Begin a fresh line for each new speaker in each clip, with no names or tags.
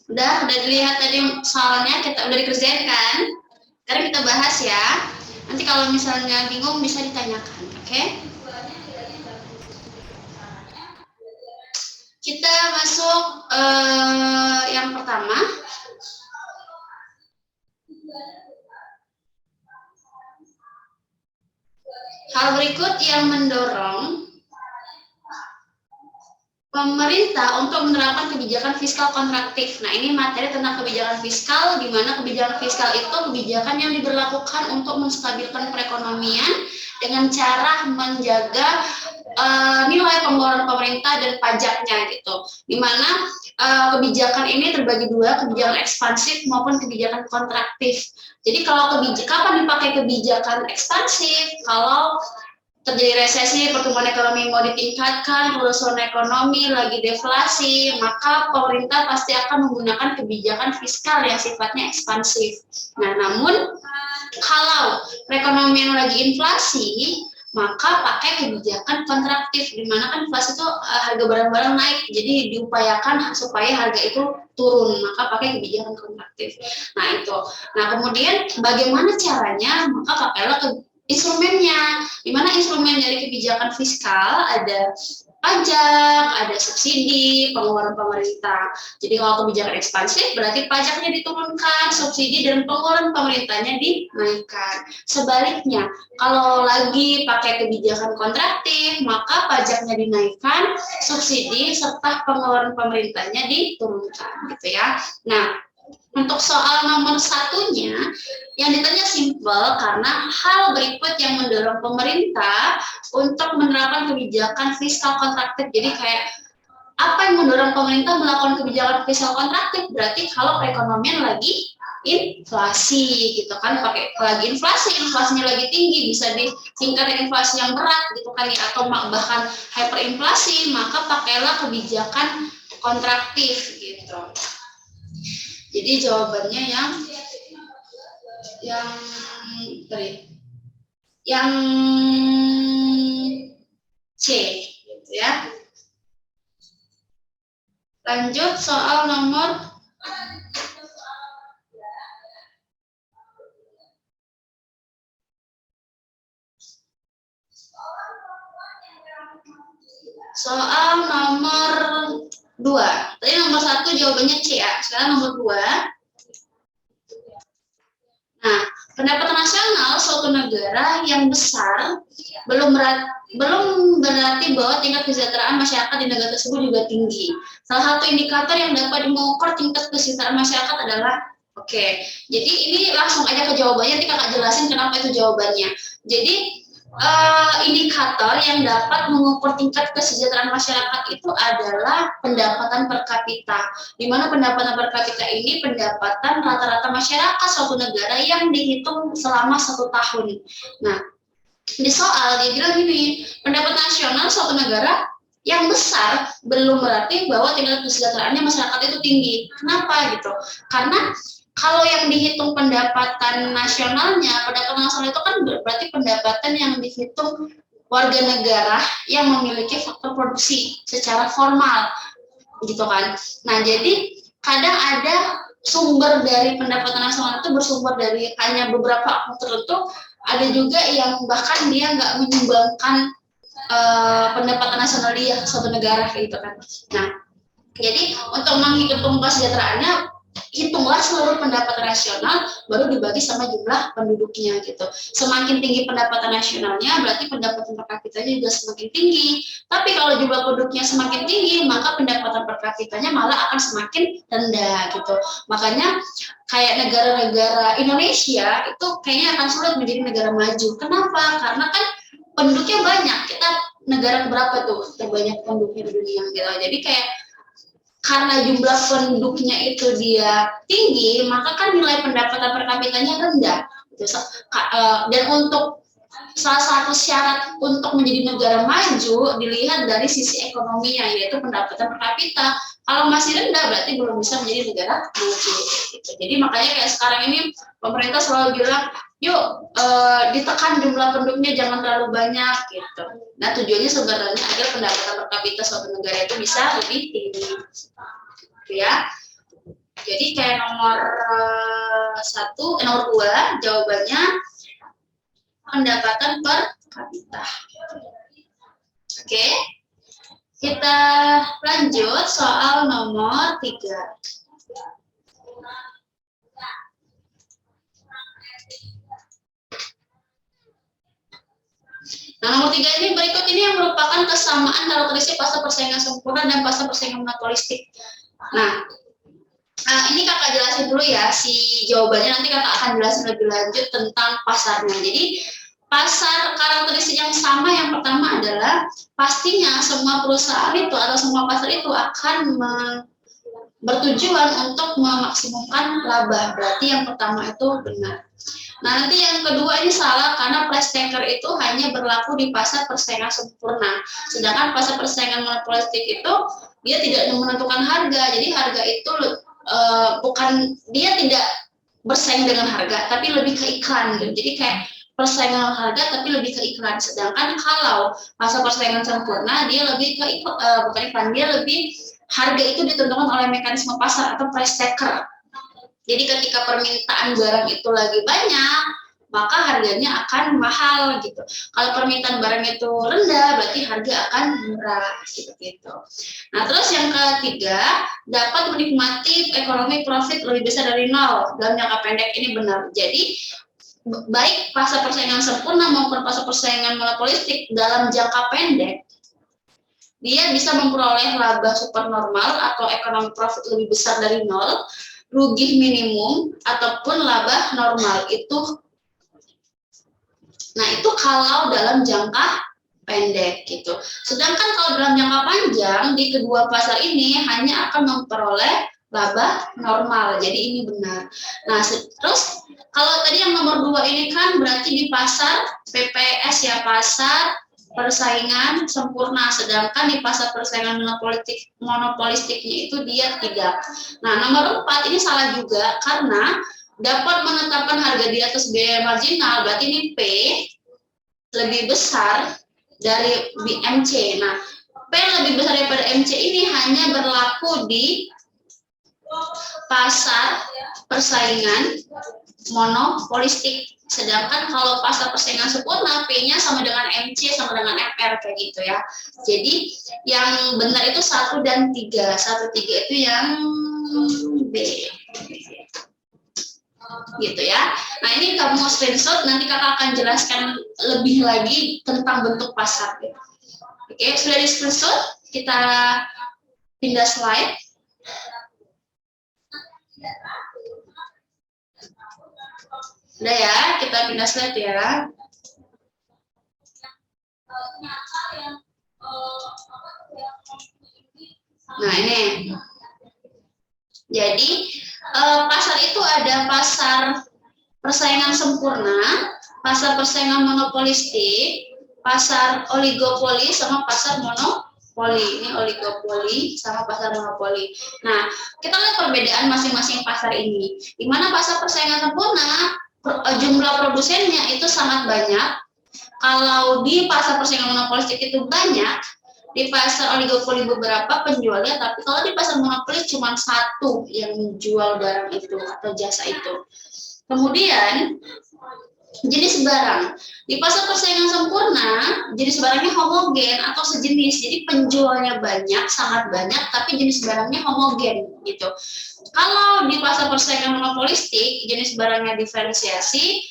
Udah dilihat tadi soalnya, kita udah dikerjain kan? Sekarang kita bahas ya. Nanti kalau misalnya bingung bisa ditanyakan, oke? Kita masuk yang pertama. Hal berikut yang mendorong pemerintah untuk menerapkan kebijakan fiskal kontraktif. Nah, ini materi tentang kebijakan fiskal, di mana kebijakan fiskal itu kebijakan yang diberlakukan untuk menstabilkan perekonomian dengan cara menjaga nilai pengeluaran pemerintah dan pajaknya gitu. Di mana kebijakan ini terbagi dua, kebijakan ekspansif maupun kebijakan kontraktif. Jadi kalau kapan dipakai kebijakan ekspansif? Kalau terjadi resesi, pertumbuhan ekonomi mau ditingkatkan, kerusuhan ekonomi, lagi deflasi, maka pemerintah pasti akan menggunakan kebijakan fiskal yang sifatnya ekspansif. Nah, namun kalau perekonomian lagi inflasi, maka pakai kebijakan kontraktif, di mana kan inflasi itu harga barang-barang naik, jadi diupayakan supaya harga itu turun, maka pakai kebijakan kontraktif. Nah itu. Nah kemudian bagaimana caranya? Maka pakailah instrumennya, di mana instrumen dari kebijakan fiskal ada pajak, ada subsidi, pengeluaran pemerintah. Jadi kalau kebijakan ekspansif berarti pajaknya diturunkan, subsidi dan pengeluaran pemerintahnya dinaikkan. Sebaliknya, kalau lagi pakai kebijakan kontraktif, maka pajaknya dinaikkan, subsidi serta pengeluaran pemerintahnya diturunkan, gitu ya. Nah, untuk soal nomor satunya, yang ditanya simpel karena hal berikut yang mendorong pemerintah untuk menerapkan kebijakan fiskal kontraktif. Jadi kayak apa yang mendorong pemerintah melakukan kebijakan fiskal kontraktif? Berarti kalau perekonomian lagi inflasi gitu kan, pakai lagi inflasinya lagi tinggi, bisa ditingkatkan inflasi yang berat gitu kan ya, atau bahkan hyperinflasi, maka pakailah kebijakan kontraktif gitu. Jadi jawabannya yang C gitu ya. Lanjut soal nomor nomor 2. Tadi nomor 1 jawabannya C ya. Sekarang nomor 2. Nah, pendapatan nasional suatu negara yang besar belum berarti bahwa tingkat kesejahteraan masyarakat di negara tersebut juga tinggi. Salah satu indikator yang dapat mengukur tingkat kesejahteraan masyarakat adalah jadi ini langsung aja ke jawabannya, nanti kakak jelasin kenapa itu jawabannya. Jadi indikator yang dapat mengukur tingkat kesejahteraan masyarakat itu adalah pendapatan per kapita, di mana pendapatan per kapita ini pendapatan rata-rata masyarakat suatu negara yang dihitung selama 1 tahun. Nah, di soal dia bilang gini, pendapatan nasional suatu negara yang besar belum berarti bahwa tingkat kesejahteraannya masyarakat itu tinggi. Kenapa gitu? Karena kalau yang dihitung pendapatan nasionalnya, pendapatan nasional itu kan berarti pendapatan yang dihitung warga negara yang memiliki faktor produksi secara formal, gitu kan. Nah, jadi kadang ada sumber dari pendapatan nasional itu bersumber dari hanya beberapa akun tertentu, ada juga yang bahkan dia nggak menyumbangkan pendapatan nasional dia suatu negara gitu kan. Nah, jadi untuk menghitung kesejahteraannya, hitunglah seluruh pendapatan nasional baru dibagi sama jumlah penduduknya gitu. Semakin tinggi pendapatan nasionalnya berarti pendapatan per kapitanya juga semakin tinggi. Tapi kalau jumlah penduduknya semakin tinggi, maka pendapatan per kapitanya malah akan semakin rendah gitu. Makanya kayak negara-negara Indonesia itu kayaknya akan sulit menjadi negara maju. Kenapa? Karena kan penduduknya banyak. Kita negara berapa tuh terbanyak penduduknya di dunia gitu. Jadi kayak karena jumlah penduduknya itu dia tinggi, maka kan nilai pendapatan per kapitanya rendah. Dan untuk salah satu syarat untuk menjadi negara maju dilihat dari sisi ekonominya, yaitu pendapatan per kapita. Kalau masih rendah berarti belum bisa menjadi negara maju. Gitu. Jadi makanya kayak sekarang ini pemerintah selalu bilang, yuk ditekan jumlah penduduknya jangan terlalu banyak gitu. Nah tujuannya sebenarnya agar pendapatan per kapita suatu negara itu bisa lebih tinggi, gitu ya. Jadi kayak nomor nomor 2 jawabannya pendapatan per kapita. Oke, kita lanjut soal nomor 3. Nah, nomor 3 ini berikut ini yang merupakan kesamaan karakteristik fase persaingan sempurna dan fase persaingan monopolistik. Nah, ini kakak jelasin dulu ya si jawabannya, nanti kakak akan jelasin lebih lanjut tentang pasarnya. Jadi pasar karakteristik yang sama yang pertama adalah pastinya semua perusahaan itu atau semua pasar itu akan bertujuan untuk memaksimumkan laba. Berarti yang pertama itu benar. Nah, nanti yang kedua ini salah karena price taker itu hanya berlaku di pasar persaingan sempurna. Sedangkan pasar persaingan monopolistik itu dia tidak menentukan harga. Jadi harga itu bukan, dia tidak bersaing dengan harga, tapi lebih ke iklan gitu. Jadi kayak persaingan harga tapi lebih ke iklan. Sedangkan kalau pasar persaingan sempurna dia lebih ke bukan iklan, dia lebih harga itu ditentukan oleh mekanisme pasar atau price taker. Jadi ketika permintaan barang itu lagi banyak, maka harganya akan mahal gitu. Kalau permintaan barang itu rendah, berarti harga akan murah gitu. Nah, terus yang ketiga, dapat menikmati ekonomi profit lebih besar dari nol dalam jangka pendek. Ini benar. Jadi baik pasar persaingan sempurna maupun pasar persaingan monopolistik dalam jangka pendek, dia bisa memperoleh laba supernormal atau ekonomi profit lebih besar dari nol, rugi minimum ataupun laba normal itu. Nah, itu kalau dalam jangka pendek gitu. Sedangkan kalau dalam jangka panjang di kedua pasar ini hanya akan memperoleh laba normal. Jadi ini benar. Nah, terus kalau tadi yang nomor 2 ini kan berarti di pasar PPS ya, pasar persaingan sempurna, sedangkan di pasar persaingan monopolistiknya itu dia tidak. Nah, nomor 4 ini salah juga karena dapat menetapkan harga di atas biaya marginal, berarti ini P lebih besar dari MC. Nah, P lebih besar daripada MC ini hanya berlaku di pasar persaingan monopolistik. Sedangkan kalau pasar persaingan sempurna, P-nya sama dengan MC sama dengan MR kayak gitu ya. Jadi yang benar itu 1 dan 3. 1, 3 itu yang B. Gitu ya. Nah, ini kamu screenshot, nanti kakak akan jelaskan lebih lagi tentang bentuk pasar. Oke, sudah di screenshot, kita pindah slide. Udah ya, kita pindah slide ya. Nah, ini. Jadi, pasar itu ada pasar persaingan sempurna, pasar persaingan monopolistik, pasar oligopoli, sama pasar monopoli. Ini oligopoli sama pasar monopoli. Nah, kita lihat perbedaan masing-masing pasar ini. Di mana pasar persaingan sempurna, jumlah produsennya itu sangat banyak. Kalau di pasar persaingan monopolistik itu banyak, di pasar oligopoli beberapa penjualnya, tapi kalau di pasar monopoli cuma satu yang menjual barang itu atau jasa itu. Kemudian jenis barang di pasar persaingan sempurna, jenis barangnya homogen atau sejenis, jadi penjualnya banyak, sangat banyak, tapi jenis barangnya homogen gitu. Kalau di pasar persaingan monopolistik, jenis barangnya diferensiasi,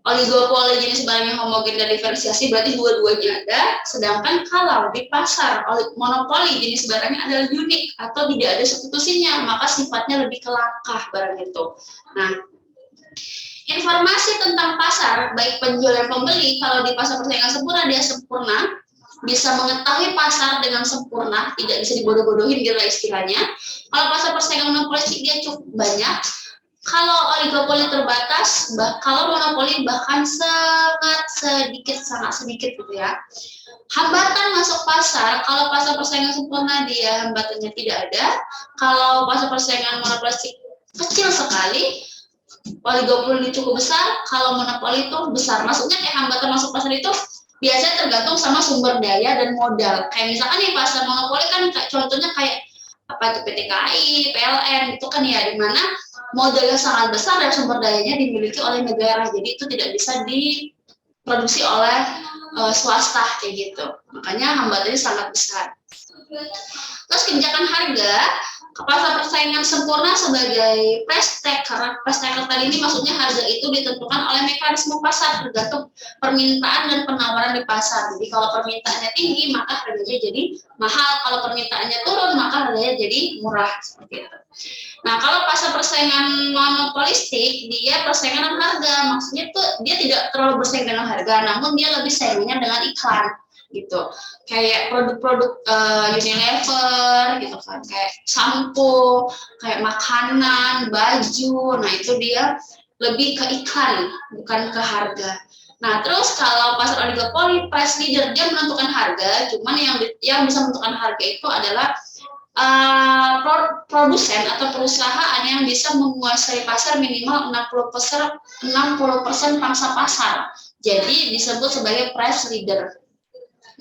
oligopoli jenis barangnya homogen dan diferensiasi, berarti dua-duanya ada. Sedangkan kalau di pasar monopoli, jenis barangnya adalah unik atau tidak ada substitusinya, maka sifatnya lebih ke langka barang itu. Nah, informasi tentang pasar, baik penjual dan pembeli, kalau di pasar persaingan sempurna, dia sempurna, bisa mengetahui pasar dengan sempurna, tidak bisa dibodoh-bodohin gitu istilahnya. Kalau pasar persaingan monopolistik dia cukup banyak. Kalau oligopoli terbatas, kalau monopoli bahkan sangat sedikit gitu ya. Hambatan masuk pasar, kalau pasar persaingan sempurna dia hambatannya tidak ada. Kalau pasar persaingan monopolistik kecil sekali, oligopoli cukup besar, kalau monopoli itu besar. Maksudnya kayak hambatan masuk pasar itu biasanya tergantung sama sumber daya dan modal. Kayak misalkan nih pasar monopoli kan contohnya kayak apa itu PT KAI, PLN itu kan ya, di mana modalnya sangat besar dan sumber dayanya dimiliki oleh negara, jadi itu tidak bisa diproduksi oleh swasta kayak gitu, makanya hambatannya sangat besar. Terus kebijakan harga, pasar persaingan sempurna sebagai price taker. Price taker tadi ini maksudnya harga itu ditentukan oleh mekanisme pasar tergantung permintaan dan penawaran di pasar. Jadi kalau permintaannya tinggi maka harganya jadi mahal, kalau permintaannya turun maka harganya jadi murah, seperti itu. Nah, kalau pasar persaingan monopolistik, dia persaingan harga, maksudnya tuh dia tidak terlalu bersaing dengan harga, namun dia lebih saingannya dengan iklan gitu, kayak produk-produk Unilever gitu kan, kayak sampo, kayak makanan, baju, nah itu dia lebih ke iklan bukan ke harga. Nah, terus kalau pasar oligopoli, price leader dia menentukan harga, cuman yang bisa menentukan harga itu adalah produsen atau perusahaan yang bisa menguasai pasar minimal 60% pangsa pasar. Jadi disebut sebagai price leader.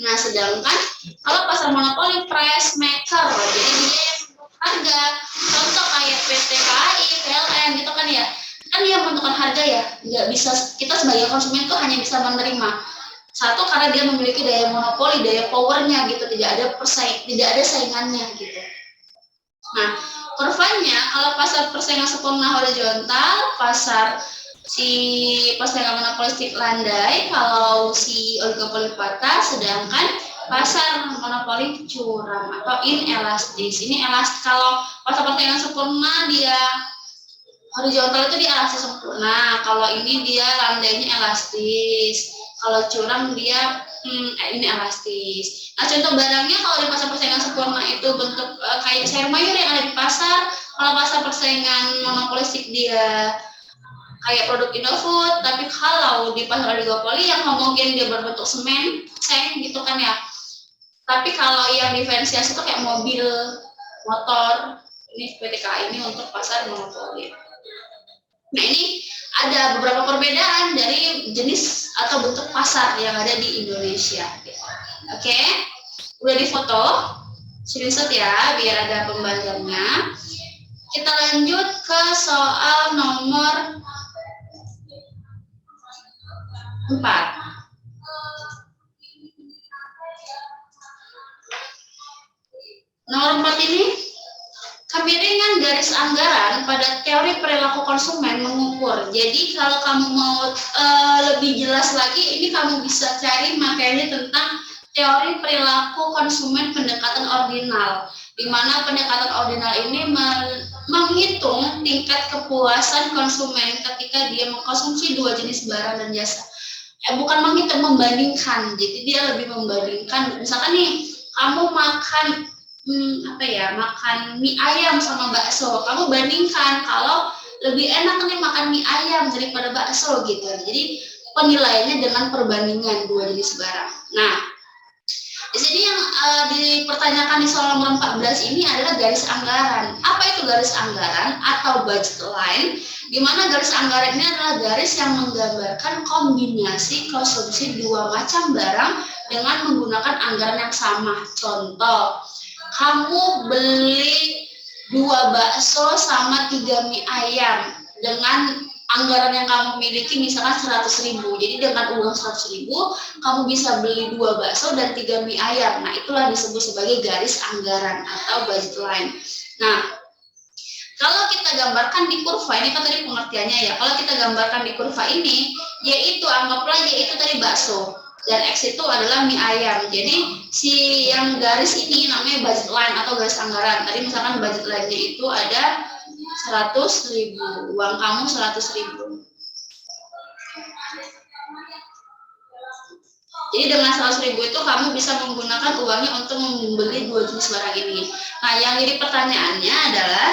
Nah, sedangkan kalau pasar monopoli price maker, jadi dia yang harga. Contoh kayak PT KAI, PLN gitu kan ya. Kan dia menentukan harga ya. Nggak bisa, kita sebagai konsumen tuh hanya bisa menerima. Satu, karena dia memiliki daya monopoli, daya powernya gitu, tidak ada saingannya gitu. Nah, kurvanya kalau pasar persaingan sempurna horizontal, persaingan monopolistik landai, kalau si oligopoli patah, sedangkan pasar monopoli curam atau inelastis. Ini kalau pasar persaingan sempurna dia horizontal itu dia elastis sempurna, kalau ini dia landainya elastis, kalau curam dia ini elastis. Nah, contoh barangnya kalau di pasar persaingan sempurna itu bentuk kayak sayur mayur yang ada di pasar. Kalau pasar persaingan monopolistik dia kayak produk Indofood, tapi kalau di pasar oligopoli yang homogen dia berbentuk seng gitu kan ya. Tapi kalau yang diferensiasi itu kayak mobil, motor, ini PTK ini untuk pasar monopoli. Nah, ini ada beberapa perbedaan dari jenis atau bentuk pasar yang ada di Indonesia. Oke, udah difoto, screenshot ya, biar ada pembagiannya. Kita lanjut ke soal nomor 4. Nomor 4 ini, kemiringan garis anggaran pada teori perilaku konsumen mengukur. Jadi kalau kamu mau lebih jelas lagi, ini kamu bisa cari materi tentang teori perilaku konsumen pendekatan ordinal, di mana pendekatan ordinal ini menghitung tingkat kepuasan konsumen ketika dia mengkonsumsi dua jenis barang dan jasa. Bukan menghitung, membandingkan. Jadi dia lebih membandingkan. Misalkan nih, kamu makan makan mie ayam sama bakso, kamu bandingkan kalau lebih enak nih makan mie ayam daripada bakso gitu. Jadi penilaiannya dengan perbandingan dua jenis barang. Nah, di sini yang dipertanyakan di soal nomor 14 ini adalah garis anggaran. Apa itu garis anggaran atau budget line? Di mana garis anggaran ini adalah garis yang menggambarkan kombinasi konsumsi dua macam barang dengan menggunakan anggaran yang sama. Contoh, kamu beli 2 bakso sama 3 mie ayam dengan anggaran yang kamu miliki misalkan 100.000. Jadi dengan uang 100.000 kamu bisa beli 2 bakso dan 3 mie ayam. Nah, itulah disebut sebagai garis anggaran atau budget line. Nah, kalau kita gambarkan di kurva, ini kan tadi pengertiannya ya. Kalau kita gambarkan di kurva ini, yaitu anggaplah yaitu tadi bakso dan X itu adalah mie ayam. Jadi si yang garis ini namanya budget line atau garis anggaran. Tadi misalkan budget line-nya itu ada 100.000, uang kamu 100.000. Jadi dengan 100.000 itu kamu bisa menggunakan uangnya untuk membeli dua jenis barang ini. Nah, yang jadi pertanyaannya adalah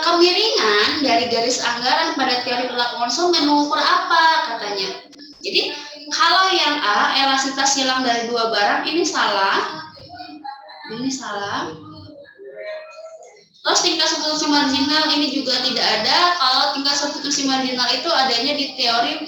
kemiringan dari garis anggaran pada teori perilaku konsumen mengukur apa katanya. Jadi kalau yang A, elastisitas hilang dari dua barang, ini salah. Ini salah. Terus tingkat substitusi marginal ini juga tidak ada. Kalau tingkat substitusi marginal itu adanya di teori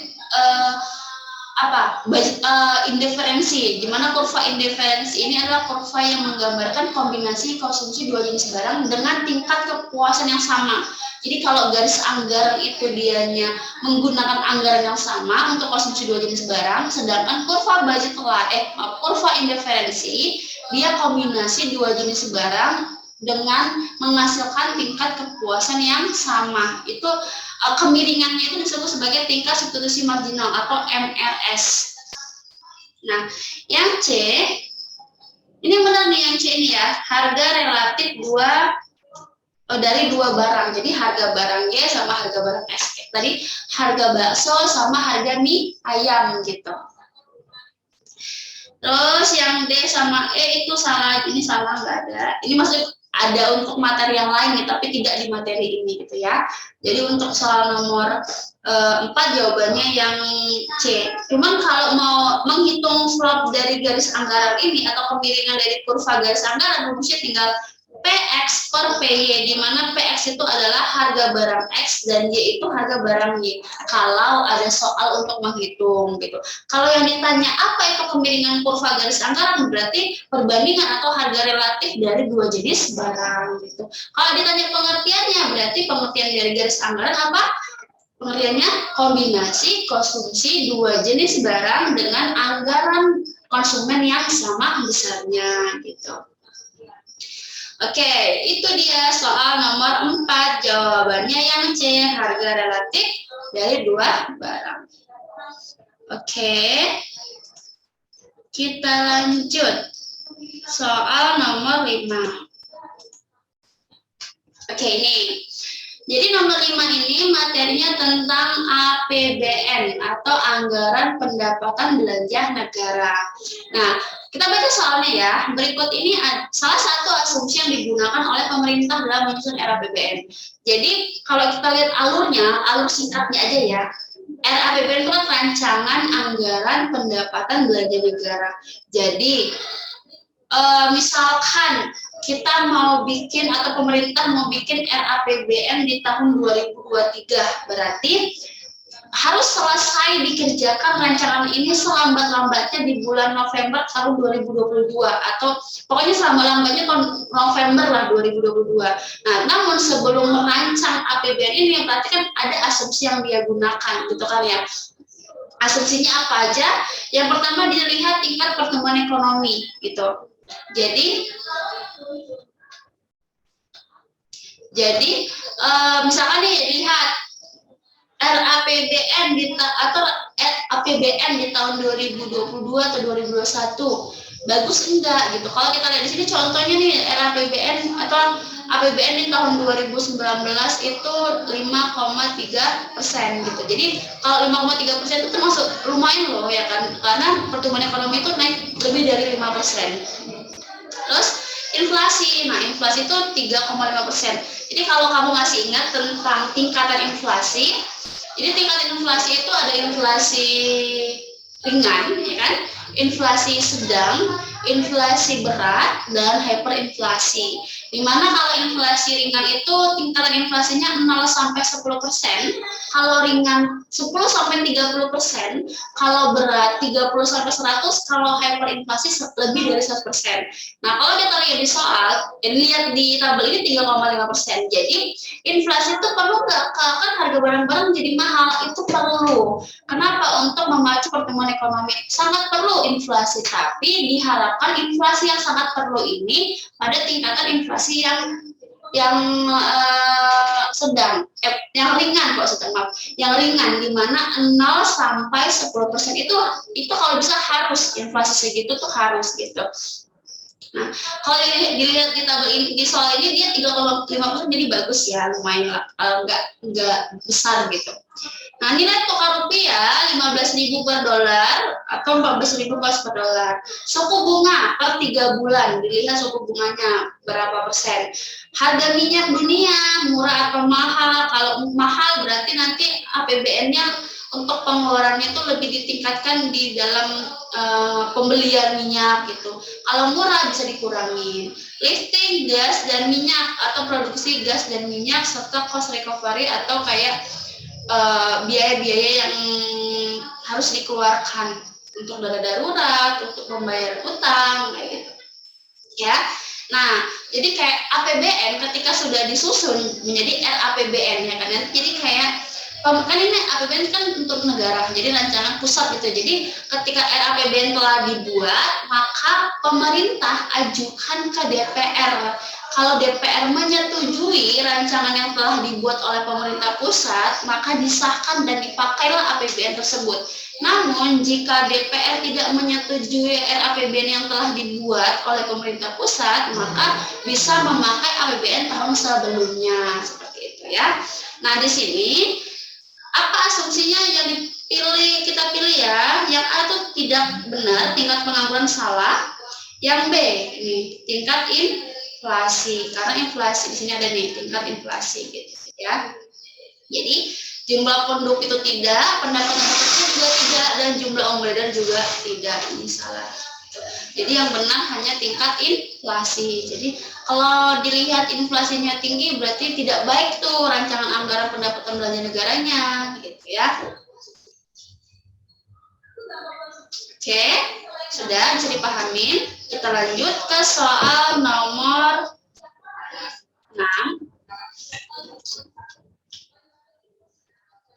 indiferensi, di mana kurva indiferensi ini adalah kurva yang menggambarkan kombinasi konsumsi dua jenis barang dengan tingkat kepuasan yang sama. Jadi kalau garis anggaran itu dianya menggunakan anggaran yang sama untuk konsumsi dua jenis barang, sedangkan kurva indiferensi dia kombinasi dua jenis barang dengan menghasilkan tingkat kepuasan yang sama. Itu kemiringannya itu disebut sebagai tingkat substitusi marginal atau MRS. Nah, yang C, ini benar nih yang C ini ya, harga relatif dari dua barang. Jadi harga barang Y sama harga barang S. Tadi harga bakso sama harga mie ayam gitu. Terus yang D sama E itu salah, ini salah, nggak ada. Ini maksudnya ada untuk materi yang lain nih, tapi tidak di materi ini gitu ya. Jadi untuk soal nomor 4 jawabannya yang C. Cuman kalau mau menghitung slope dari garis anggaran ini atau kemiringan dari kurva garis anggaran, rumusnya tinggal PX per PY, di mana PX itu adalah harga barang X dan Y itu harga barang Y. Kalau ada soal untuk menghitung gitu. Kalau yang ditanya apa itu kemiringan kurva garis anggaran, berarti perbandingan atau harga relatif dari dua jenis barang gitu. Kalau ditanya pengertiannya, berarti pengertian dari garis anggaran apa? Pengertiannya kombinasi konsumsi dua jenis barang dengan anggaran konsumen yang sama besarnya gitu. Oke, itu dia soal nomor 4. Jawabannya yang C, harga relatif dari dua barang. Oke, kita lanjut. Soal nomor 5. Oke, ini. Jadi nomor 5 ini materinya tentang APBN atau Anggaran Pendapatan Belanja Negara. Nah, kita baca soalnya ya. Berikut ini salah satu asumsi yang digunakan oleh pemerintah dalam menyusun RAPBN. Jadi kalau kita lihat alur singkatnya aja ya. RAPBN itu kan rancangan anggaran pendapatan belanja negara. Jadi misalkan kita mau bikin atau pemerintah mau bikin RAPBN di tahun 2023, berarti harus selesai dikerjakan rancangan ini selambat-lambatnya di bulan November tahun 2022 atau pokoknya selama-lambatnya November lah 2022. Nah, namun sebelum merancang APBN ini berarti kan ada asumsi yang dia gunakan gitu kan ya. Asumsinya apa aja? Yang pertama dilihat tingkat pertumbuhan ekonomi gitu. Jadi misalkan nih lihat RAPBN atau APBN di tahun 2022 atau 2021 bagus enggak gitu. Kalau kita lihat di sini contohnya nih RAPBN atau APBN di tahun 2019 itu 5,3% gitu. Jadi kalau 5,3% itu termasuk lumayan loh ya kan, karena pertumbuhan ekonomi itu naik lebih dari 5%. Terus inflasi, nah inflasi itu 3,5%. Jadi kalau kamu masih ingat tentang tingkatan inflasi, jadi tingkatan inflasi itu ada inflasi ringan, ya kan? Inflasi sedang, inflasi berat, dan hyperinflasi. Dimana kalau inflasi ringan itu tingkatan inflasinya 0 sampai 10%, kalau ringan 10 sampai 30%, kalau berat 30 sampai 100, kalau hyperinflasi lebih dari 100%. Nah, kalau kita lihat di soal, lihat di tabel ini 3,5%. Jadi, inflasi itu perlu nggak? Kan harga barang-barang jadi mahal, itu perlu. Kenapa? Untuk memacu pertumbuhan ekonomi. Sangat perlu inflasi, tapi diharapkan inflasi yang sangat perlu ini pada tingkatan inflasi yang sedang, yang ringan kok sedang, yang ringan di mana 0 sampai 10% itu kalau bisa harus inflasi segitu tuh harus gitu. Nah, kalau dilihat di tabel ini, di soal ini dia 3,5% jadi bagus ya, lumayan lah, nggak besar gitu. Nah, nilai tukar rupiah 15.000 per dolar atau 14.000 per dolar. Suku bunga per 3 bulan, dilihat suku bunganya berapa persen. Harga minyak dunia murah atau mahal? Kalau mahal berarti nanti APBN-nya untuk pengeluarannya itu lebih ditingkatkan di dalam pembelian minyak gitu. Kalau murah bisa dikurangi. Lifting gas dan minyak atau produksi gas dan minyak serta cost recovery atau kayak biaya-biaya yang harus dikeluarkan untuk dana darurat, untuk membayar utang, kayak gitu. Ya. Nah, jadi kayak APBN ketika sudah disusun menjadi RAPBN ya kan. Jadi kayak kan ini APBN kan untuk negara, jadi rancangan pusat gitu. Jadi ketika RAPBN telah dibuat, maka pemerintah ajukan ke DPR. Kalau DPR menyetujui rancangan yang telah dibuat oleh pemerintah pusat, maka disahkan dan dipakailah APBN tersebut. Namun, jika DPR tidak menyetujui RAPBN yang telah dibuat oleh pemerintah pusat, maka bisa memakai APBN tahun sebelumnya, seperti itu ya. Nah, di sini apa asumsinya yang kita pilih ya? Yang A itu tidak benar, tingkat pengangguran salah. Yang B ini tingkat inflasi, karena inflasi di sini ada nih tingkat inflasi gitu ya. Jadi jumlah penduduk itu tidak, pendapatan juga tidak, dan jumlah uang beredar juga tidak. Ini salah. Jadi yang benar hanya tingkat inflasi. Jadi kalau dilihat inflasinya tinggi berarti tidak baik tuh rancangan anggaran pendapatan belanja negaranya, gitu ya. Oke, sudah bisa dipahamin. Kita lanjut ke soal nomor 6.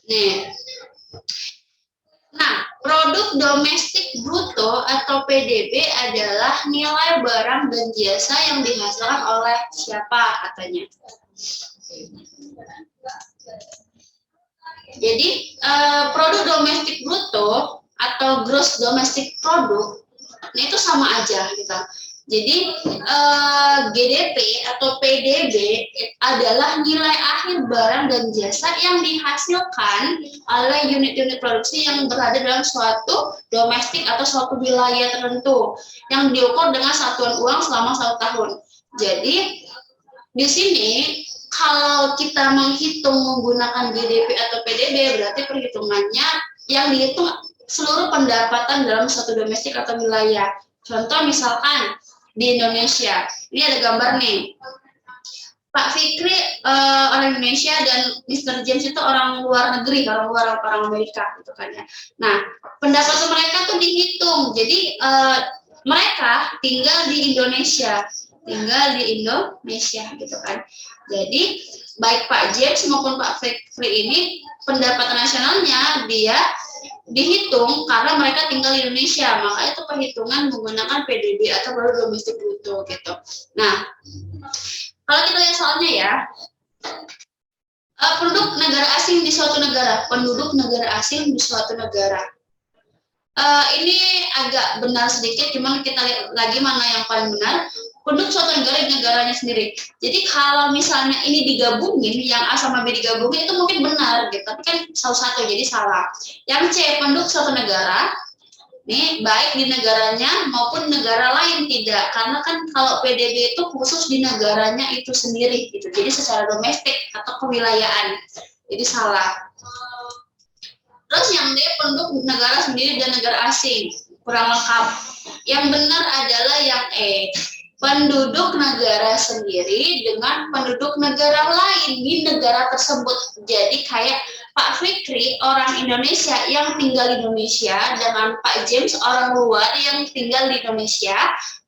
Nih. Nah, produk domestik bruto atau PDB adalah nilai barang dan jasa yang dihasilkan oleh siapa katanya. Jadi, produk domestik bruto atau gross domestic product, nah itu sama aja gitu. Jadi GDP atau PDB adalah nilai akhir barang dan jasa yang dihasilkan oleh unit-unit produksi yang berada dalam suatu domestik atau suatu wilayah tertentu yang diukur dengan satuan uang selama 1 tahun. Jadi di sini kalau kita menghitung menggunakan GDP atau PDB berarti perhitungannya yang dihitung seluruh pendapatan dalam satu domestik atau wilayah. Contoh misalkan di Indonesia, ini ada gambar nih. Pak Fikri orang Indonesia dan Mr. James itu orang luar negeri, orang Amerika gitu kan ya. Nah, pendapatan mereka tuh dihitung. Jadi mereka tinggal di Indonesia gitu kan. Jadi baik Pak James maupun Pak Fikri ini pendapatan nasionalnya dia dihitung karena mereka tinggal di Indonesia, maka itu perhitungan menggunakan PDB atau produk domestik bruto gitu. Nah, kalau kita lihat soalnya ya, penduduk negara asing di suatu negara, penduduk negara asing di suatu negara. Ini agak benar sedikit, cuma kita lihat lagi mana yang paling benar. Penduduk suatu negara di negaranya sendiri. Jadi kalau misalnya ini digabungin, yang A sama B digabungin itu mungkin benar, gitu. Tapi kan satu-satu jadi salah. Yang C penduduk suatu negara, nih baik di negaranya maupun negara lain tidak, karena kan kalau PDB itu khusus di negaranya itu sendiri, gitu. Jadi secara domestik atau kewilayahan, jadi salah. Terus yang D penduduk negara sendiri dan negara asing, kurang lengkap. Yang benar adalah yang E, penduduk negara sendiri dengan penduduk negara lain di negara tersebut. Jadi kayak Pak Fikri orang Indonesia yang tinggal di Indonesia dengan Pak James orang luar yang tinggal di Indonesia,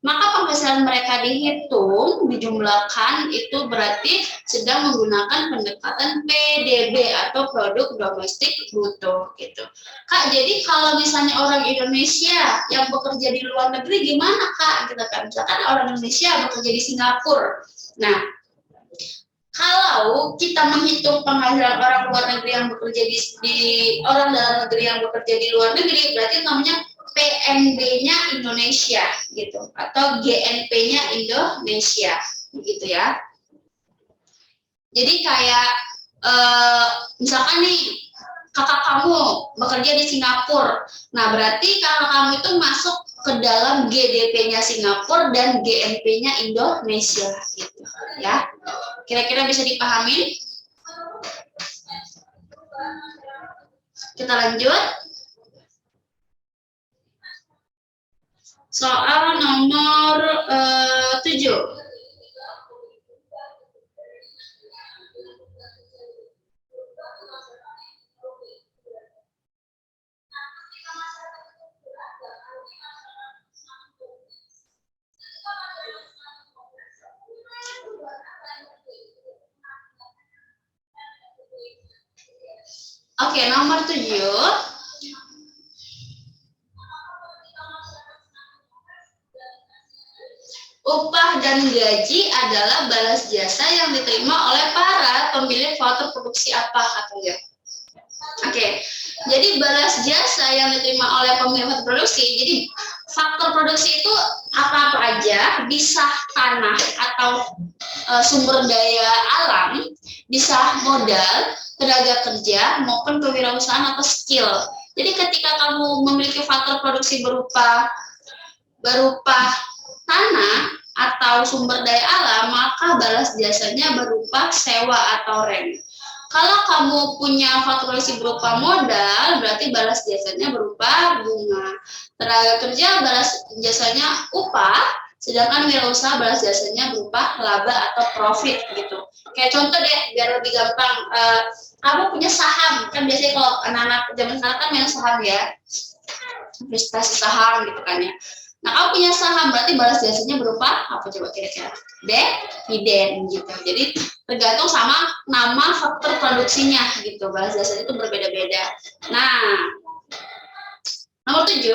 maka penghasilan mereka dihitung, dijumlahkan itu berarti sedang menggunakan pendekatan PDB atau produk domestik bruto gitu. Kak, jadi kalau misalnya orang Indonesia yang bekerja di luar negeri gimana Kak? Gitu kan, misalkan orang Indonesia bekerja di Singapura. Nah, kalau kita menghitung penghasilan orang luar negeri yang bekerja di orang dalam negeri yang bekerja di luar negeri, berarti namanya PNB-nya Indonesia gitu, atau GNP-nya Indonesia, begitu ya. Jadi kayak misalkan nih kakak kamu bekerja di Singapura, nah berarti kakak kamu itu masuk ke dalam GDP-nya Singapura dan GNP-nya Indonesia, gitu ya. Kira-kira bisa dipahami? Kita lanjut. Soal nomor 7. Oke, nomor 7. Upah dan gaji adalah balas jasa yang diterima oleh para pemilik faktor produksi apa katanya. Oke, jadi balas jasa yang diterima oleh pemilik faktor produksi. Jadi faktor produksi itu apa-apa aja, bisa tanah atau sumber daya alam, bisa modal, tenaga kerja maupun kewirausahaan atau skill. Jadi ketika kamu memiliki faktor produksi berupa tanah atau sumber daya alam, maka balas jasanya berupa sewa atau rent. Kalau kamu punya faktor produksi berupa modal, berarti balas jasanya berupa bunga. Tenaga kerja balas jasanya upah, sedangkan wirausaha balas jasanya berupa laba atau profit gitu. Kayak contoh deh, biar lebih gampang. Kamu punya saham, kan biasanya kalau anak-anak zaman sekarang kan yang saham ya, investasi saham gitu kan ya. Nah, kamu punya saham berarti balas jasanya berupa apa coba kira-kira? Dividen gitu. Jadi tergantung sama nama faktor produksinya gitu. Balas jasanya itu berbeda-beda. Nah, nomor 7,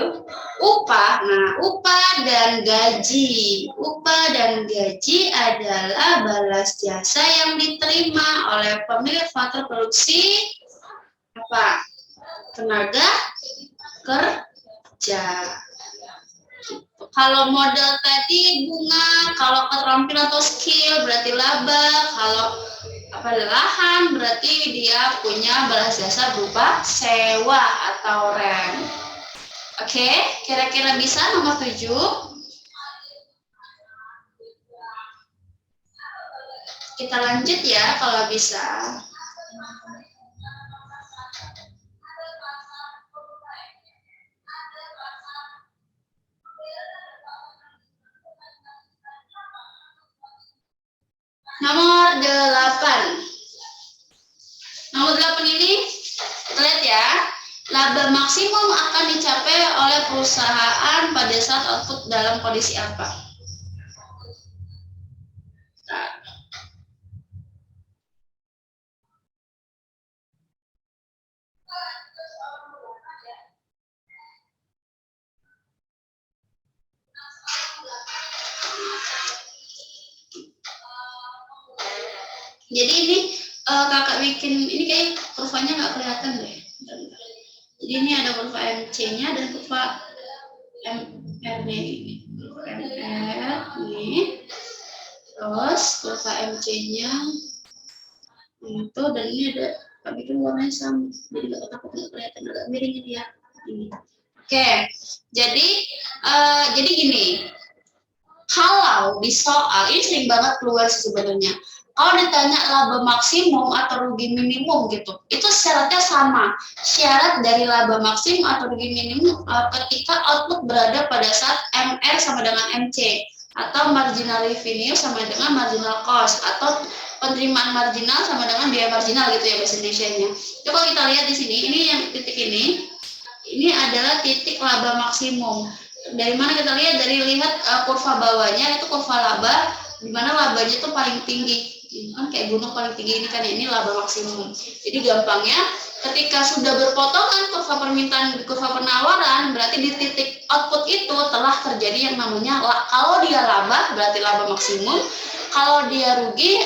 upah. Nah, upah dan gaji. Upah dan gaji adalah balas jasa yang diterima oleh pemilik faktor produksi apa? Tenaga kerja. Kalau modal tadi bunga, kalau keterampilan atau skill berarti laba, kalau lahan berarti dia punya balas jasa berupa sewa atau rent. Oke, kira-kira bisa nomor 7? Kita lanjut ya kalau bisa. Nomor 8. Nomor 8 ini, kita lihat ya, laba maksimum akan dicapai oleh perusahaan pada saat output dalam kondisi apa? Nah. Jadi ini kakak bikin, ini kayak kurvanya nggak kelihatan deh. Jadi ini ada kurva MC-nya dan kurva MR-nya ini. Kurva MR nih. Terus kurva MC-nya itu, dan ini ada kakak bikin warnanya sama. Jadi nggak takut nggak kelihatan, agak miring ini ya. Ini. Oke, jadi gini. Kalau di soal ini sering banget keluar sebenarnya. Kalau ditanya laba maksimum atau rugi minimum gitu, itu syaratnya sama. Syarat dari laba maksimum atau rugi minimum ketika output berada pada saat MR sama dengan MC, atau marginal revenue sama dengan marginal cost, atau penerimaan marginal sama dengan biaya marginal gitu ya bahasa Indonesia-nya. Coba kita lihat di sini, ini yang titik ini adalah titik laba maksimum. Dari mana kita lihat? Dari kurva bawahnya itu kurva laba, di mana labanya itu paling tinggi. Ini kan kayak gunung paling tinggi ini kan, ini laba maksimum. Jadi gampangnya ketika sudah berpotongan kurva permintaan kurva penawaran, berarti di titik output itu telah terjadi yang namanya kalau dia laba berarti laba maksimum, kalau dia rugi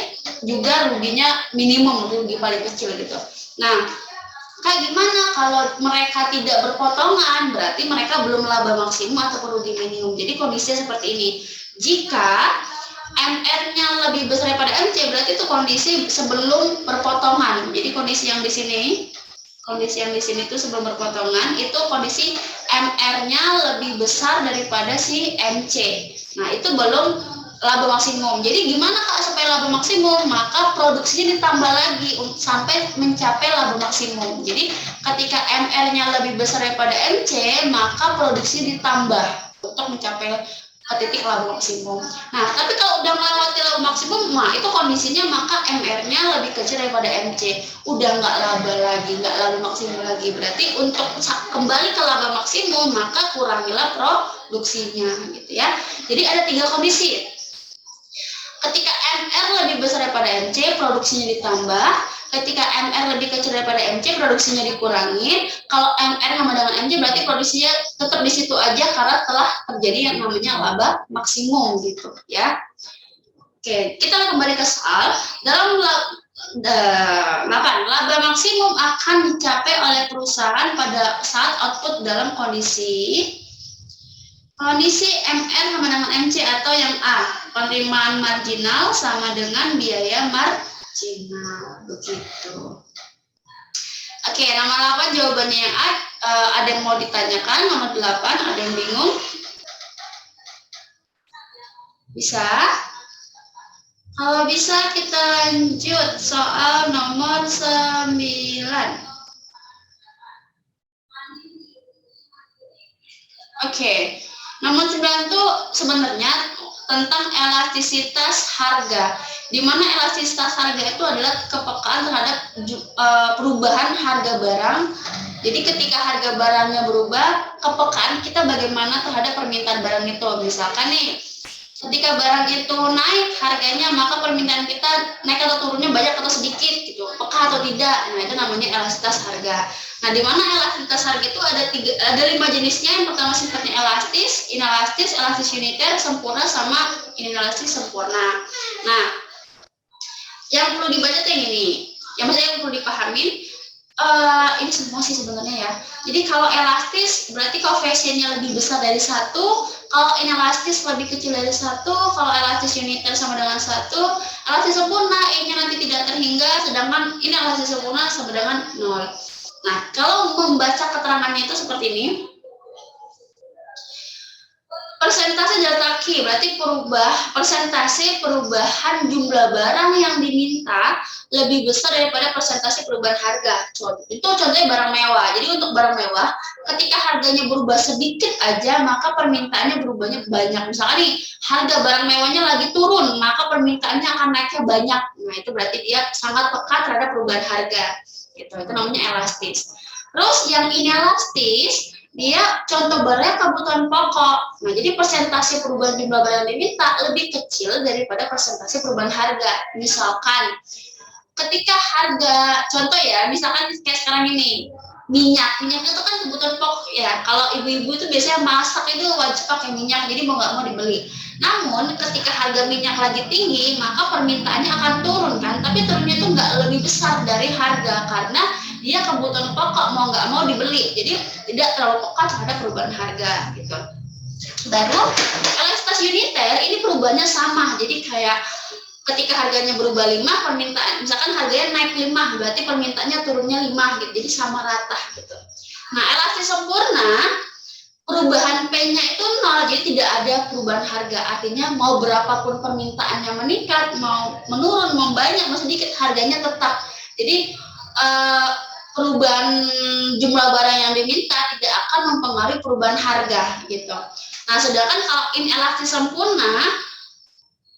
juga ruginya minimum, rugi paling kecil gitu. Nah, kayak gimana kalau mereka tidak berpotongan, berarti mereka belum laba maksimum atau rugi minimum. Jadi kondisinya seperti ini. Jika MR-nya lebih besar daripada MC, berarti itu kondisi sebelum berpotongan. Jadi kondisi yang di sini itu sebelum berpotongan, itu kondisi MR-nya lebih besar daripada si MC. Nah, itu belum laba maksimum. Jadi gimana Kak supaya laba maksimum? Maka produksinya ditambah lagi sampai mencapai laba maksimum. Jadi ketika MR-nya lebih besar daripada MC, maka produksi ditambah untuk mencapai titik laba maksimum. Nah, tapi kalau udah melewati laba maksimum, nah itu kondisinya maka MR-nya lebih kecil daripada MC. Udah nggak laba lagi, nggak laba maksimum lagi. Berarti untuk kembali ke laba maksimum, maka kurangilah produksinya gitu ya. Jadi ada 3 kondisi. Ketika MR lebih besar daripada MC, produksinya ditambah. ketika MR lebih kecil daripada MC, produksinya dikurangin. Kalau MR sama dengan MC berarti produksinya tetap di situ aja karena telah terjadi yang namanya laba maksimum gitu ya. Oke, kita kembali ke soal. Dalam 8, laba maksimum akan dicapai oleh perusahaan pada saat output dalam kondisi MR sama dengan MC atau yang A, penerimaan marginal sama dengan biaya marginal, begitu. Oke, nomor 8 jawabannya yang A. Ada yang mau ditanyakan? Nomor 8, ada yang bingung? Bisa? Kalau bisa kita lanjut soal nomor 9. Oke. Nomor 9 itu sebenarnya tentang elastisitas harga, di mana elastisitas harga itu adalah kepekaan terhadap perubahan harga barang. Jadi ketika harga barangnya berubah, kepekaan kita bagaimana terhadap permintaan barang itu. Misalkan nih, ketika barang itu naik harganya, maka permintaan kita naik atau turunnya banyak atau sedikit gitu, peka atau tidak. Nah, itu namanya elastisitas harga. Nah, di mana elastisitas harga itu ada 5 jenisnya. Yang pertama sifatnya elastis, inelastis, elastis uniter, sempurna, sama inelastis sempurna. Nah, yang perlu dibaca tuh yang ini. Yang maksudnya yang perlu dipahamin, ini semua sih sebenarnya ya. Jadi kalau elastis berarti koefisiennya lebih besar dari 1, kalau inelastis lebih kecil dari 1, kalau elastis uniter sama dengan 1, elastis sempurna I-nya nanti tidak terhingga, sedangkan inelastis sempurna sama dengan 0. Nah, kalau membaca keterangannya itu seperti ini. Persentase delta Q berarti persentase perubahan jumlah barang yang diminta lebih besar daripada persentase perubahan harga. Itu contohnya barang mewah. Jadi untuk barang mewah, ketika harganya berubah sedikit aja, maka permintaannya berubahnya banyak. Misalnya nih, harga barang mewahnya lagi turun, maka permintaannya akan naiknya banyak. Nah, itu berarti dia sangat peka terhadap perubahan harga. Gitu. Itu namanya elastis. Terus yang inelastis, dia contoh barangnya kebutuhan pokok. Nah, jadi persentase perubahan jumlah barang yang diminta lebih kecil daripada persentase perubahan harga. Misalkan, ketika harga, contoh ya, misalkan kayak sekarang ini, minyak itu kan kebutuhan pokok ya. Kalau ibu-ibu itu biasanya masak itu wajib pakai minyak, jadi mau nggak mau dibeli. Namun, ketika harga minyak lagi tinggi, maka permintaannya akan turun kan, tapi turunnya itu nggak lebih besar dari harga, karena dia kebutuhan pokok mau nggak mau dibeli, jadi tidak terlalu peka terhadap perubahan harga gitu. Baru elastisitas uniter ini perubahannya sama, jadi kayak ketika harganya berubah 5, permintaan misalkan harganya naik 5, berarti permintaannya turunnya 5 gitu, jadi sama rata gitu. Nah, elastis sempurna perubahan P-nya itu 0, jadi tidak ada perubahan harga, artinya mau berapapun permintaannya meningkat, mau menurun, mau banyak, mau sedikit, harganya tetap. Jadi perubahan jumlah barang yang diminta tidak akan mempengaruhi perubahan harga gitu. Nah, sedangkan kalau inelastis sempurna,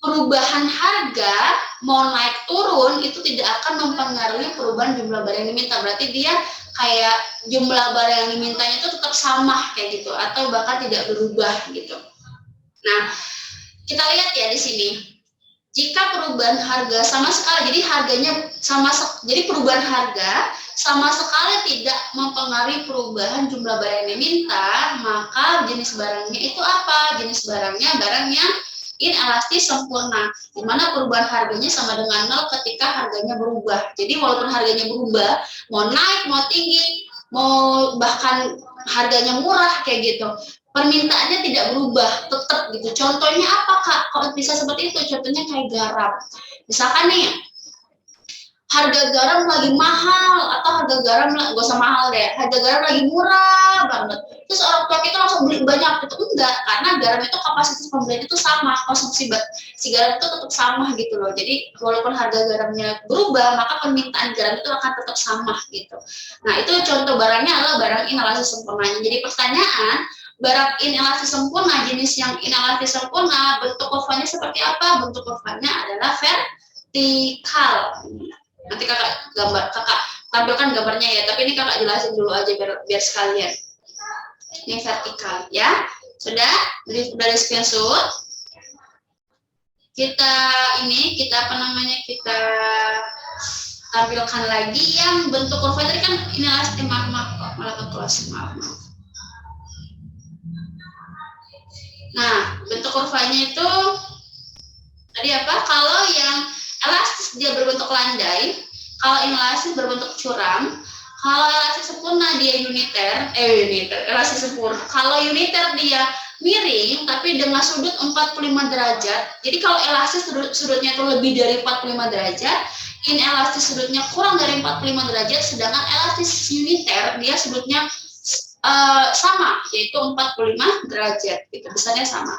perubahan harga mau naik turun itu tidak akan mempengaruhi perubahan jumlah barang yang diminta. Berarti dia kayak jumlah barang yang dimintanya itu tetap sama kayak gitu, atau bahkan tidak berubah gitu. Nah, kita lihat ya di sini. Jika perubahan harga sama sekali, jadi harganya jadi perubahan harga sama sekali tidak mempengaruhi perubahan jumlah barang yang diminta, maka jenis barangnya itu apa? Jenis barangnya barang yang inelastis sempurna, di mana perubahan harganya sama dengan 0 ketika harganya berubah. Jadi walaupun harganya berubah, mau naik, mau tinggi, mau bahkan harganya murah kayak gitu, permintaannya tidak berubah, tetap gitu. Contohnya apa Kak? Kalau bisa seperti itu, contohnya kayak garam. Misalkan nih, harga garam lagi mahal, atau harga garam gak usah mahal deh, harga garam lagi murah banget. Terus orang tua kita langsung beli banyak, itu enggak, karena garam itu kapasitas pembelian itu sama, konsumsi si garam itu tetap sama gitu loh. Jadi walaupun harga garamnya berubah, maka permintaan garam itu akan tetap sama gitu. Nah, itu contoh barangnya adalah barang inelastis sempurna. Jadi pertanyaan, barang inelastis sempurna, jenis yang inelastis sempurna, bentuk kurvanya seperti apa? Bentuk kurvanya adalah vertikal. Nanti kakak tampilkan gambarnya ya, tapi ini kakak jelasin dulu aja biar sekalian. Ini vertikal ya. Sudah di screenshot. Kita tampilkan lagi yang bentuk kurva tadi kan inelastis, maaf malah ke close, maaf. Nah, bentuk kurvanya itu tadi apa? Kalau yang elastis dia berbentuk landai, kalau inelastis berbentuk curam, kalau elastis sempurna dia elastis sempurna. Kalau uniter dia miring tapi dengan sudut 45 derajat. Jadi kalau elastis sudutnya itu lebih dari 45 derajat, inelastis sudutnya kurang dari 45 derajat, sedangkan elastis uniter dia sudutnya sama, yaitu 45 derajat, gitu, besarnya sama.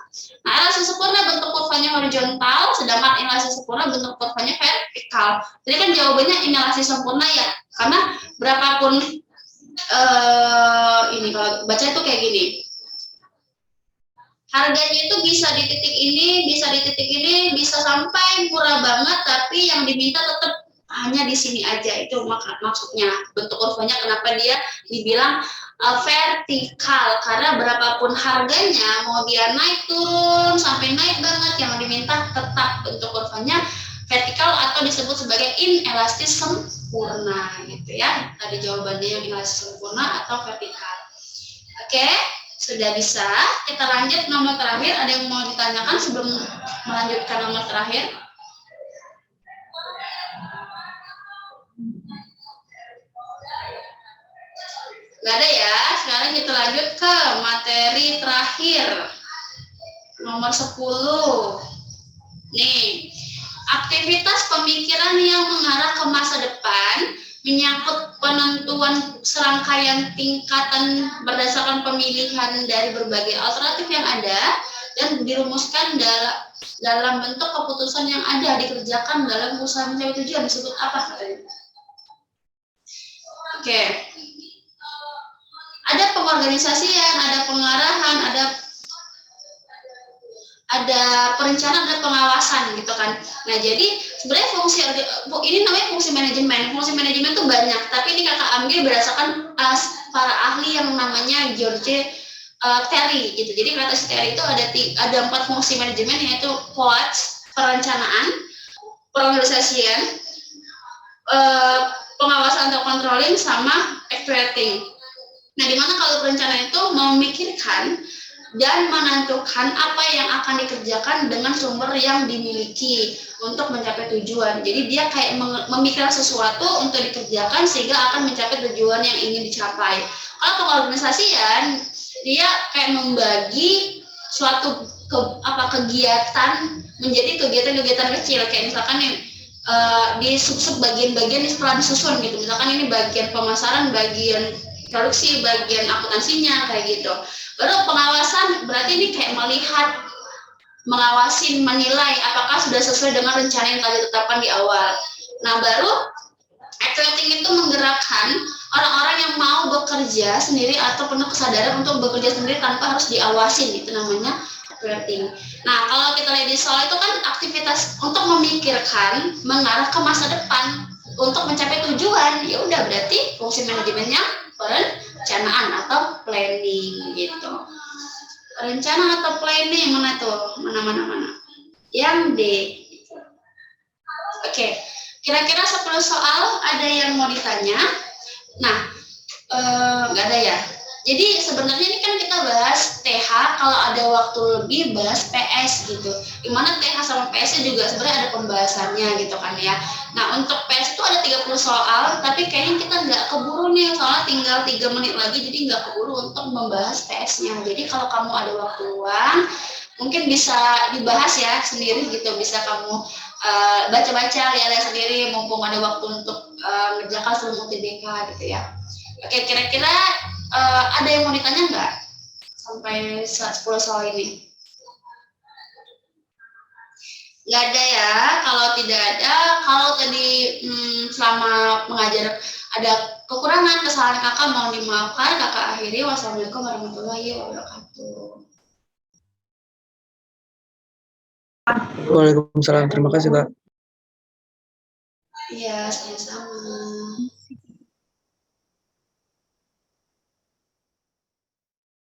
Nah, elastis sempurna bentuk kurvanya horizontal, sedangkan inelastis sempurna bentuk kurvanya vertikal. Jadi kan jawabannya inelastis sempurna ya, karena berapapun ini kalau baca itu kayak gini. Harganya itu bisa di titik ini, bisa di titik ini, bisa sampai murah banget, tapi yang diminta tetap hanya di sini aja. Itu maksudnya bentuk kurvanya kenapa dia dibilang vertikal, karena berapapun harganya mau dia naik turun sampai naik banget, yang diminta tetap bentuk kurvanya vertikal atau disebut sebagai inelastis sempurna gitu ya. Tadi jawabannya yang inelastis sempurna atau vertikal. Oke, sudah bisa. Kita lanjut nomor terakhir. Ada yang mau ditanyakan sebelum melanjutkan nomor terakhir? Nggak ada ya. Sekarang kita lanjut ke materi terakhir. Nomor 10. Nih, aktivitas pemikiran yang mengarah ke masa depan menyangkut penentuan serangkaian tingkatan berdasarkan pemilihan dari berbagai alternatif yang ada dan dirumuskan dalam bentuk keputusan yang ada dikerjakan dalam usaha mencapai tujuan. Disebut apa katanya? Oke. Ada pengorganisasian, ada pengarahan, ada perencanaan, ada pengawasan gitu kan. Nah, jadi sebenarnya fungsi ini namanya fungsi manajemen. Fungsi manajemen itu banyak, tapi ini kakak ambil berdasarkan para ahli yang namanya George Terry gitu. Jadi kata si Terry itu ada 4 fungsi manajemen, yaitu POAS, perencanaan, pengorganisasian, pengawasan atau controlling, sama actuating. Nah, dimana kalau perencanaan itu memikirkan dan menentukan apa yang akan dikerjakan dengan sumber yang dimiliki untuk mencapai tujuan. Jadi dia kayak memikirkan sesuatu untuk dikerjakan sehingga akan mencapai tujuan yang ingin dicapai. Kalau pengorganisasian, dia kayak membagi suatu kegiatan menjadi kegiatan-kegiatan kecil, kayak misalkan nih di sub-sub bagian-bagian setelah disusun gitu. Misalkan ini bagian pemasaran, bagian produksi, bagian akuntansinya kayak gitu. Baru pengawasan berarti ini kayak melihat, mengawasi, menilai apakah sudah sesuai dengan rencana yang tadi ditetapkan di awal. Nah, baru actuating itu menggerakkan orang-orang yang mau bekerja sendiri atau penuh kesadaran untuk bekerja sendiri tanpa harus diawasin, itu namanya actuating. Nah, kalau kita lihat di soal itu kan aktivitas untuk memikirkan mengarah ke masa depan untuk mencapai tujuan. Ya udah, berarti fungsi manajemennya perencanaan atau planning gitu. Rencana atau planning mana tuh? Mana? Yang D. Oke. Kira-kira 10 soal ada yang mau ditanya? Nah, nggak ada ya. Jadi sebenarnya ini kan kita bahas TH, kalau ada waktu lebih bahas PS gitu. Dimana TH sama PS juga sebenarnya ada pembahasannya gitu kan ya. Nah, untuk PS itu ada 30 soal, tapi kayaknya kita nggak keburu nih, soalnya tinggal 3 menit lagi, jadi nggak keburu untuk membahas PS-nya. Jadi kalau kamu ada waktu luang, mungkin bisa dibahas ya sendiri gitu, bisa kamu baca-baca, lihat sendiri, mumpung ada waktu untuk ngerjakan sebelum UTBK gitu ya. Oke, kira-kira ada yang mau ditanya nggak sampai 10 soal ini? Nggak ada ya. Kalau tidak ada, kalau tadi selama mengajar ada kekurangan, kesalahan kakak mau dimaafkan, kakak akhiri. Wassalamualaikum warahmatullahi wabarakatuh.
Waalaikumsalam, terima kasih Kak.
Iya, sama-sama.